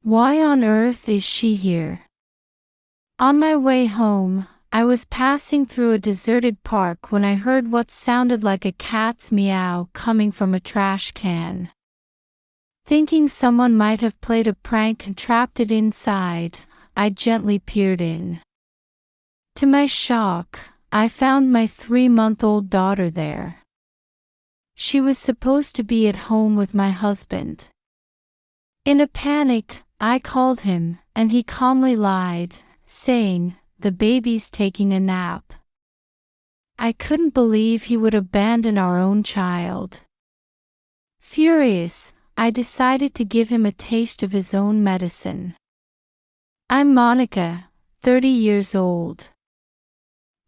Why on earth is she here? On my way home, I was passing through a deserted park when I heard what sounded like a cat's meow coming from a trash can. Thinking someone might have played a prank and trapped it inside, I gently peered in. To my shock, I found my 3-month-old daughter there. She was supposed to be at home with my husband. In a panic, I called him, and he calmly lied, saying, "The baby's taking a nap." I couldn't believe he would abandon our own child. Furious, I decided to give him a taste of his own medicine. I'm Monica, 30 years old.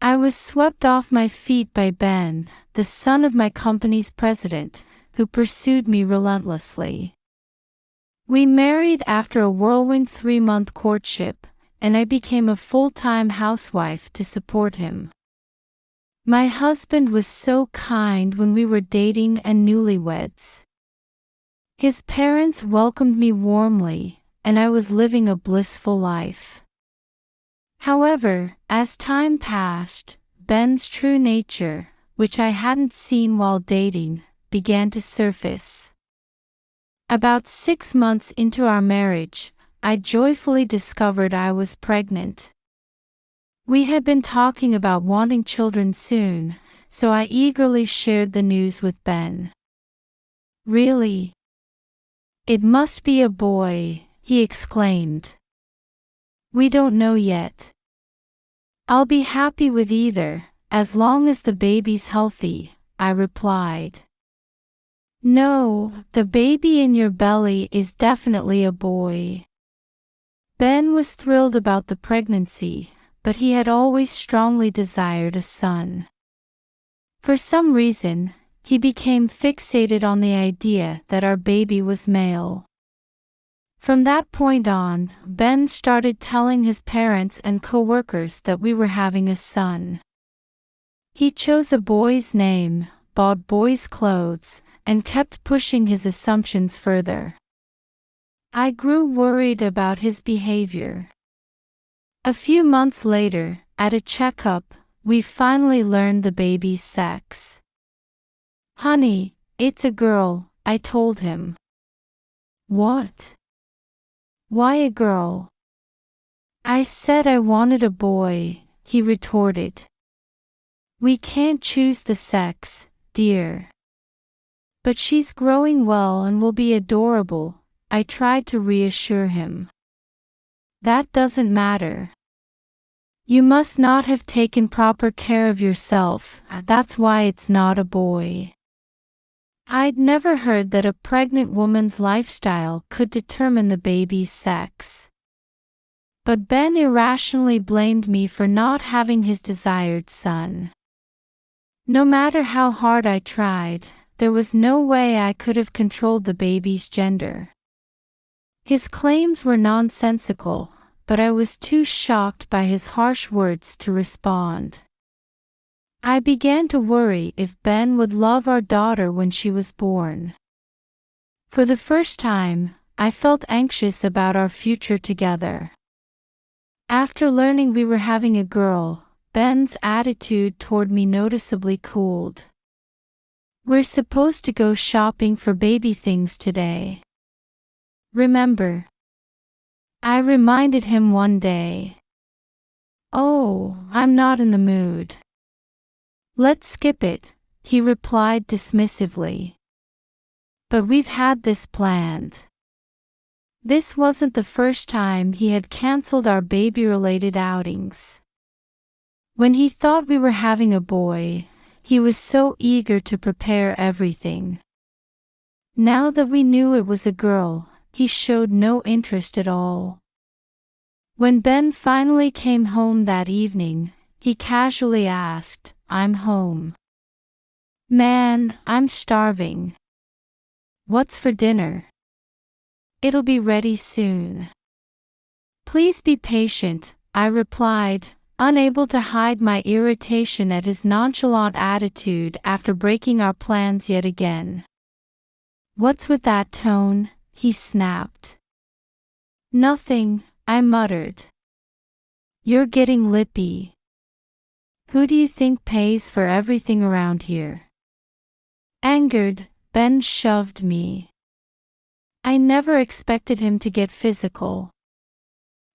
I was swept off my feet by Ben, the son of my company's president, who pursued me relentlessly. We married after a whirlwind 3-month courtship, and I became a full-time housewife to support him. My husband was so kind when we were dating and newlyweds. His parents welcomed me warmly, and I was living a blissful life. However, as time passed, Ben's true nature, which I hadn't seen while dating, began to surface. About 6 months into our marriage, I joyfully discovered I was pregnant. We had been talking about wanting children soon, so I eagerly shared the news with Ben. "Really? It must be a boy," he exclaimed. "We don't know yet. I'll be happy with either, as long as the baby's healthy," I replied. "No, the baby in your belly is definitely a boy." Ben was thrilled about the pregnancy, but he had always strongly desired a son. For some reason, he became fixated on the idea that our baby was male. From that point on, Ben started telling his parents and coworkers that we were having a son. He chose a boy's name, bought boys' clothes, and kept pushing his assumptions further. I grew worried about his behavior. A few months later, at a checkup, we finally learned the baby's sex. "Honey, it's a girl," I told him. "What? Why a girl?" "I said I wanted a boy," he retorted. "We can't choose the sex, dear." "But she's growing well and will be adorable," I tried to reassure him. "That doesn't matter. You must not have taken proper care of yourself, that's why it's not a boy." I'd never heard that a pregnant woman's lifestyle could determine the baby's sex. But Ben irrationally blamed me for not having his desired son. No matter how hard I tried, there was no way I could have controlled the baby's gender. His claims were nonsensical, but I was too shocked by his harsh words to respond. I began to worry if Ben would love our daughter when she was born. For the first time, I felt anxious about our future together. After learning we were having a girl, Ben's attitude toward me noticeably cooled. "We're supposed to go shopping for baby things today. Remember?" I reminded him one day. "Oh, I'm not in the mood." "Let's skip it," he replied dismissively. But we've had this planned. This wasn't the first time he had canceled our baby-related outings. When he thought we were having a boy, he was so eager to prepare everything. Now that we knew it was a girl, he showed no interest at all. When Ben finally came home that evening, he casually asked, "I'm home." "Man, I'm starving." "What's for dinner?" "It'll be ready soon." "Please be patient," I replied, unable to hide my irritation at his nonchalant attitude after breaking our plans yet again. "What's with that tone?" he snapped. Nothing, I muttered. You're getting lippy. Who do you think pays for everything around here? Angered, Ben shoved me. I never expected him to get physical.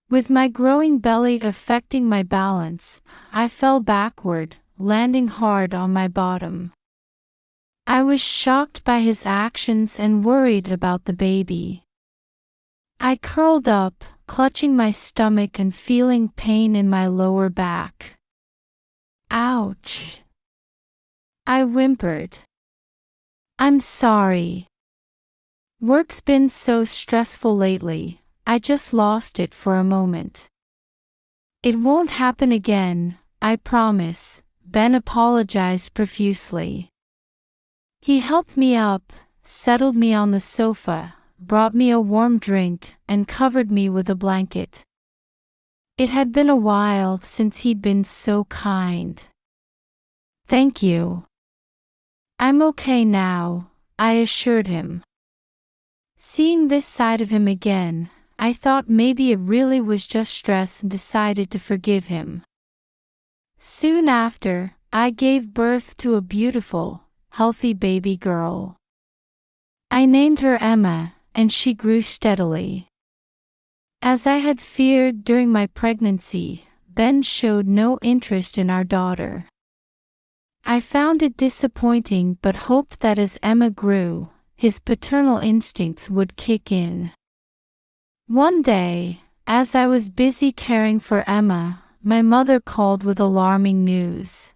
With my growing belly affecting my balance, I fell backward, landing hard on my bottom. I was shocked by his actions and worried about the baby. I curled up, clutching my stomach and feeling pain in my lower back. Ouch! I whimpered. I'm sorry. Work's been so stressful lately, I just lost it for a moment. It won't happen again, I promise, Ben apologized profusely. He helped me up, settled me on the sofa, brought me a warm drink, and covered me with a blanket. It had been a while since he'd been so kind. Thank you. I'm okay now, I assured him. Seeing this side of him again, I thought maybe it really was just stress and decided to forgive him. Soon after, I gave birth to a beautiful, healthy baby girl. I named her Emma, and she grew steadily. As I had feared during my pregnancy, Ben showed no interest in our daughter. I found it disappointing but hoped that as Emma grew, his paternal instincts would kick in. One day, as I was busy caring for Emma, my mother called with alarming news.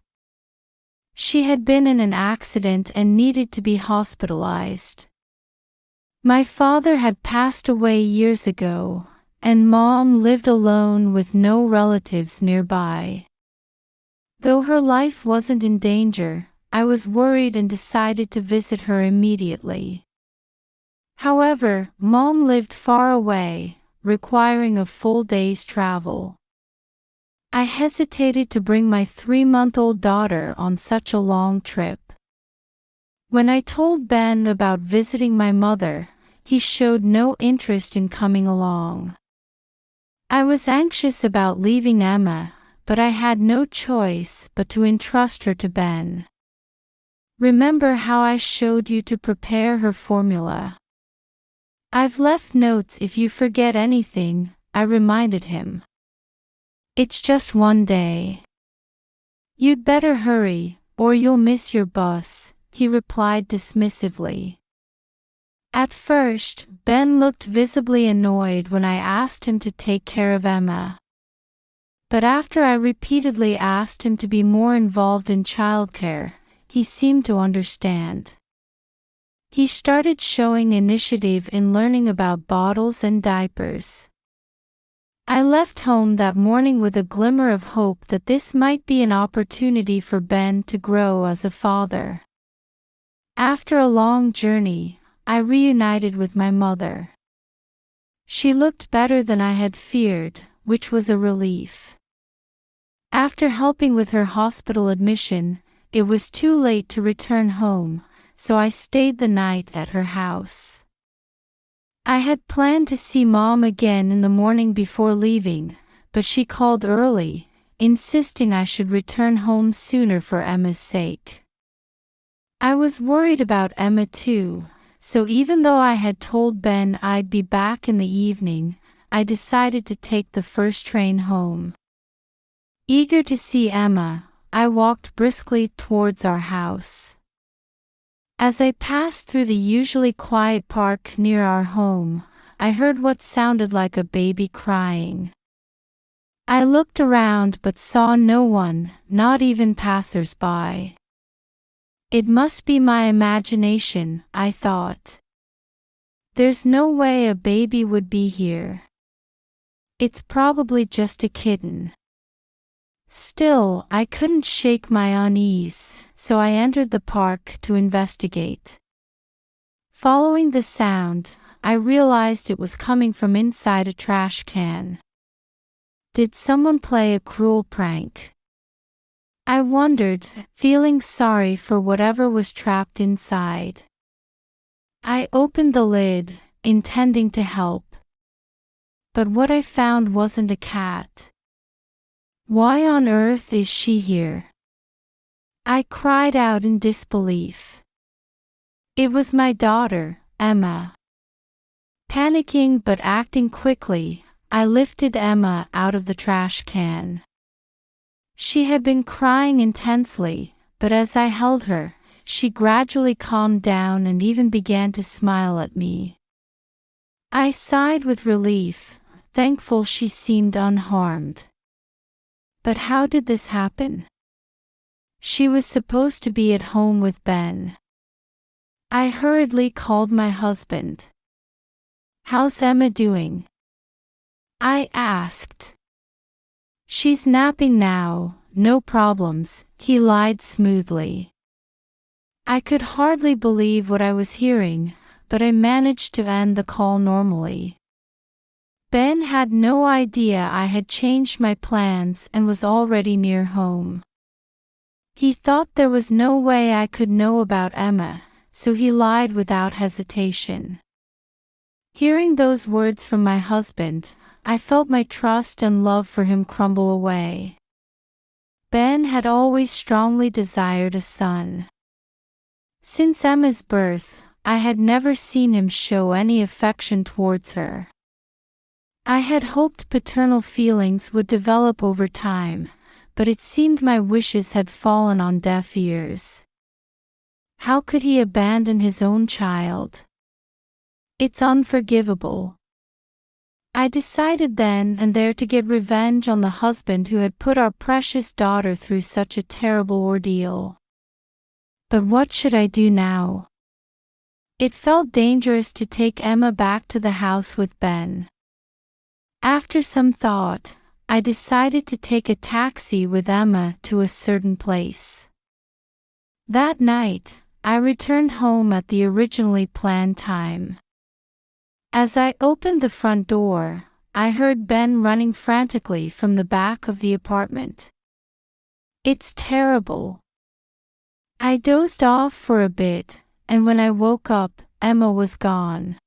She had been in an accident and needed to be hospitalized. My father had passed away years ago, and Mom lived alone with no relatives nearby. Though her life wasn't in danger, I was worried and decided to visit her immediately. However, Mom lived far away, requiring a full day's travel. I hesitated to bring my 3-month-old daughter on such a long trip. When I told Ben about visiting my mother, he showed no interest in coming along. I was anxious about leaving Emma, but I had no choice but to entrust her to Ben. Remember how I showed you to prepare her formula? I've left notes if you forget anything, I reminded him. It's just one day. You'd better hurry, or you'll miss your bus, he replied dismissively. At first, Ben looked visibly annoyed when I asked him to take care of Emma. But after I repeatedly asked him to be more involved in childcare, he seemed to understand. He started showing initiative in learning about bottles and diapers. I left home that morning with a glimmer of hope that this might be an opportunity for Ben to grow as a father. After a long journey, I reunited with my mother. She looked better than I had feared, which was a relief. After helping with her hospital admission, it was too late to return home, so I stayed the night at her house. I had planned to see Mom again in the morning before leaving, but she called early, insisting I should return home sooner for Emma's sake. I was worried about Emma too, so even though I had told Ben I'd be back in the evening, I decided to take the first train home. Eager to see Emma, I walked briskly towards our house. As I passed through the usually quiet park near our home, I heard what sounded like a baby crying. I looked around but saw no one, not even passers-by. It must be my imagination, I thought. There's no way a baby would be here. It's probably just a kitten. Still, I couldn't shake my unease, so I entered the park to investigate. Following the sound, I realized it was coming from inside a trash can. Did someone play a cruel prank? I wondered, feeling sorry for whatever was trapped inside. I opened the lid, intending to help. But what I found wasn't a cat. Why on earth is she here? I cried out in disbelief. It was my daughter, Emma. Panicking but acting quickly, I lifted Emma out of the trash can. She had been crying intensely, but as I held her, she gradually calmed down and even began to smile at me. I sighed with relief, thankful she seemed unharmed. But how did this happen? She was supposed to be at home with Ben. I hurriedly called my husband. "How's Emma doing?" I asked. "She's napping now, no problems," he lied smoothly. I could hardly believe what I was hearing, but I managed to end the call normally. Ben had no idea I had changed my plans and was already near home. He thought there was no way I could know about Emma, so he lied without hesitation. Hearing those words from my husband, I felt my trust and love for him crumble away. Ben had always strongly desired a son. Since Emma's birth, I had never seen him show any affection towards her. I had hoped paternal feelings would develop over time, but it seemed my wishes had fallen on deaf ears. How could he abandon his own child? It's unforgivable. I decided then and there to get revenge on the husband who had put our precious daughter through such a terrible ordeal. But what should I do now? It felt dangerous to take Emma back to the house with Ben. After some thought, I decided to take a taxi with Emma to a certain place. That night, I returned home at the originally planned time. As I opened the front door, I heard Ben running frantically from the back of the apartment. It's terrible. I dozed off for a bit, and when I woke up, Emma was gone.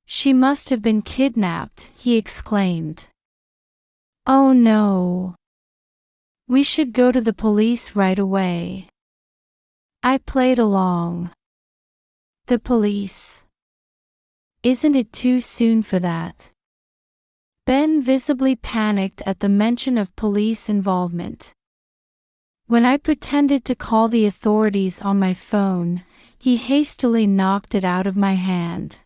"She must have been kidnapped," he exclaimed. "Oh no. We should go to the police right away." I played along. The police? Isn't it too soon for that? Ben visibly panicked at the mention of police involvement. When I pretended to call the authorities on my phone, he hastily knocked it out of my hand.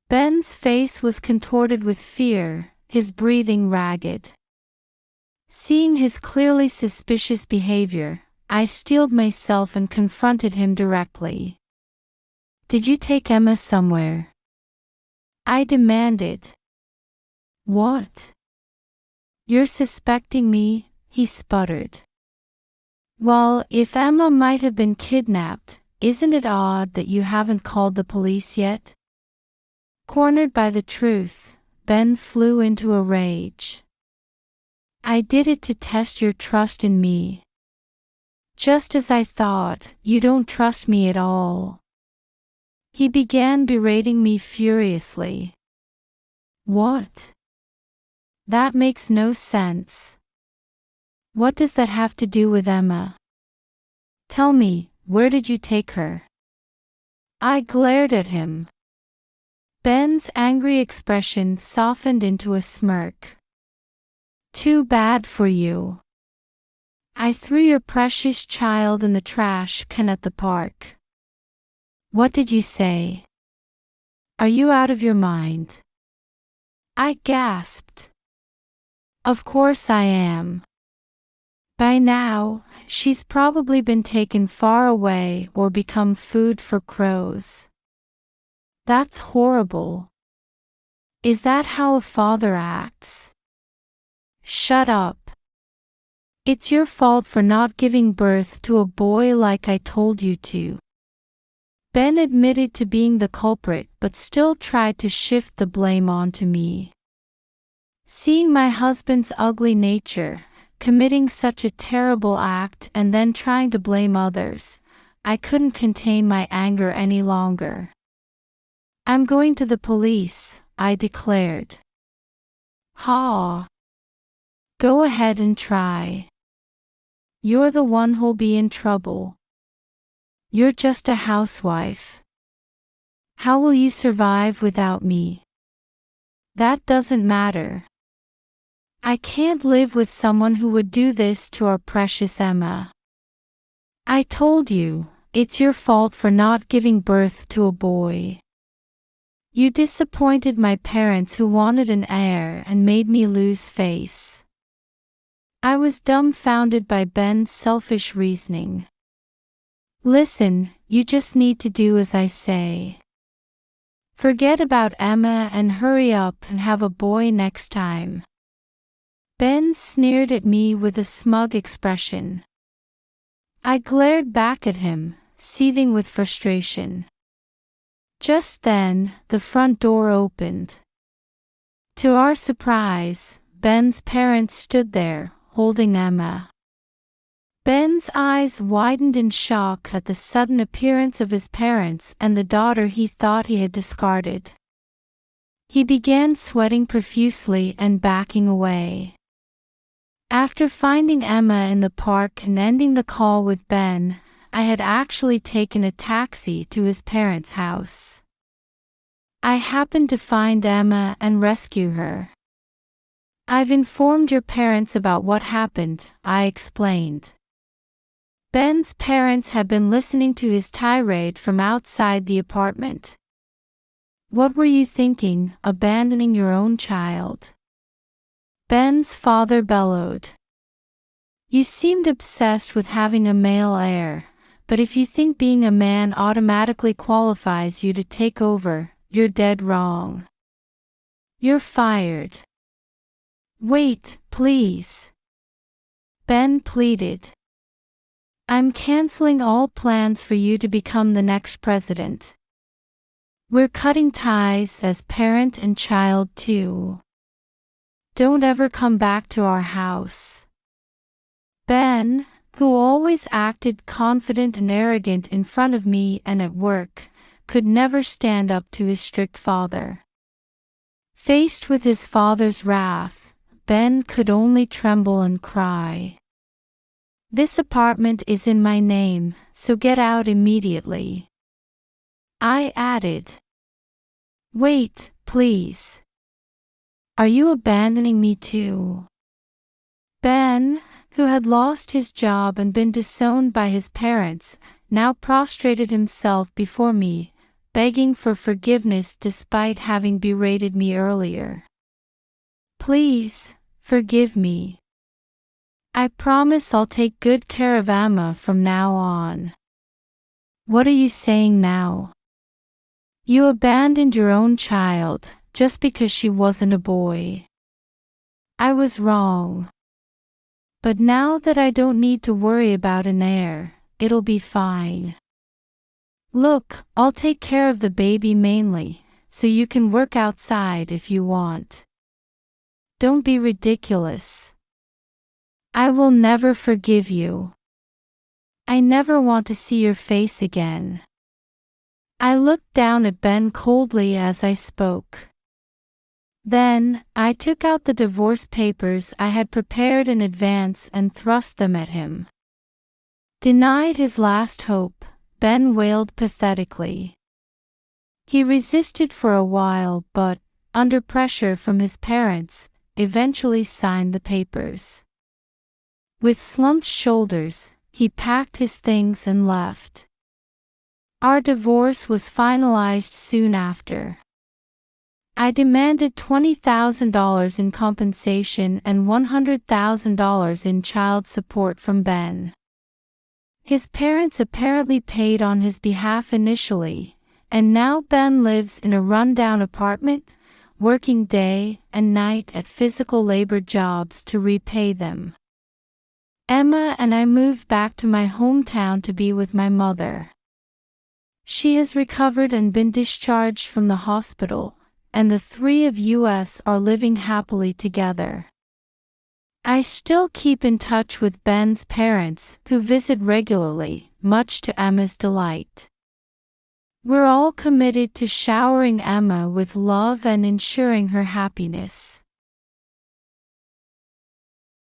Ben's face was contorted with fear, his breathing ragged. Seeing his clearly suspicious behavior, I steeled myself and confronted him directly. "Did you take Emma somewhere?" I demanded. "What? You're suspecting me?" he sputtered. "Well, if Emma might have been kidnapped, isn't it odd that you haven't called the police yet?" Cornered by the truth, Ben flew into a rage. "I did it to test your trust in me." "Just as I thought, you don't trust me at all." He began berating me furiously. "What? That makes no sense. What does that have to do with Emma? Tell me, where did you take her?" I glared at him. Ben's angry expression softened into a smirk. "Too bad for you. I threw your precious child in the trash can at the park." "What did you say? Are you out of your mind?" I gasped. "Of course I am. By now, she's probably been taken far away or become food for crows." "That's horrible. Is that how a father acts?" "Shut up. It's your fault for not giving birth to a boy like I told you to." Ben admitted to being the culprit but still tried to shift the blame onto me. Seeing my husband's ugly nature, committing such a terrible act and then trying to blame others, I couldn't contain my anger any longer. "I'm going to the police," I declared. Ha! Go ahead and try. You're the one who'll be in trouble. You're just a housewife. How will you survive without me? That doesn't matter. I can't live with someone who would do this to our precious Emma. I told you, it's your fault for not giving birth to a boy. You disappointed my parents who wanted an heir and made me lose face. I was dumbfounded by Ben's selfish reasoning. Listen, you just need to do as I say. Forget about Emma and hurry up and have a boy next time. Ben sneered at me with a smug expression. I glared back at him, seething with frustration. Just then, the front door opened. To our surprise, Ben's parents stood there, holding Emma. Ben's eyes widened in shock at the sudden appearance of his parents and the daughter he thought he had discarded. He began sweating profusely and backing away. After finding Emma in the park and ending the call with Ben, I had actually taken a taxi to his parents' house. I happened to find Emma and rescue her. I've informed your parents about what happened, I explained. Ben's parents had been listening to his tirade from outside the apartment. What were you thinking, abandoning your own child? Ben's father bellowed. You seemed obsessed with having a male heir, but if you think being a man automatically qualifies you to take over, you're dead wrong. You're fired. Wait, please. Ben pleaded. I'm canceling all plans for you to become the next president. We're cutting ties as parent and child too. Don't ever come back to our house. Ben, who always acted confident and arrogant in front of me and at work, could never stand up to his strict father. Faced with his father's wrath, Ben could only tremble and cry. This apartment is in my name, so get out immediately. I added. Wait, please. Are you abandoning me too? Ben, who had lost his job and been disowned by his parents, now prostrated himself before me, begging for forgiveness despite having berated me earlier. Please, forgive me. I promise I'll take good care of Emma from now on. What are you saying now? You abandoned your own child, just because she wasn't a boy. I was wrong. But now that I don't need to worry about an heir, it'll be fine. Look, I'll take care of the baby mainly, so you can work outside if you want. Don't be ridiculous. I will never forgive you. I never want to see your face again. I looked down at Ben coldly as I spoke. Then, I took out the divorce papers I had prepared in advance and thrust them at him. Denied his last hope, Ben wailed pathetically. He resisted for a while but, under pressure from his parents, eventually signed the papers. With slumped shoulders, he packed his things and left. Our divorce was finalized soon after. I demanded $20,000 in compensation and $100,000 in child support from Ben. His parents apparently paid on his behalf initially, and now Ben lives in a rundown apartment, working day and night at physical labor jobs to repay them. Emma and I moved back to my hometown to be with my mother. She has recovered and been discharged from the hospital, and the three of us are living happily together. I still keep in touch with Ben's parents, who visit regularly, much to Emma's delight. We're all committed to showering Emma with love and ensuring her happiness.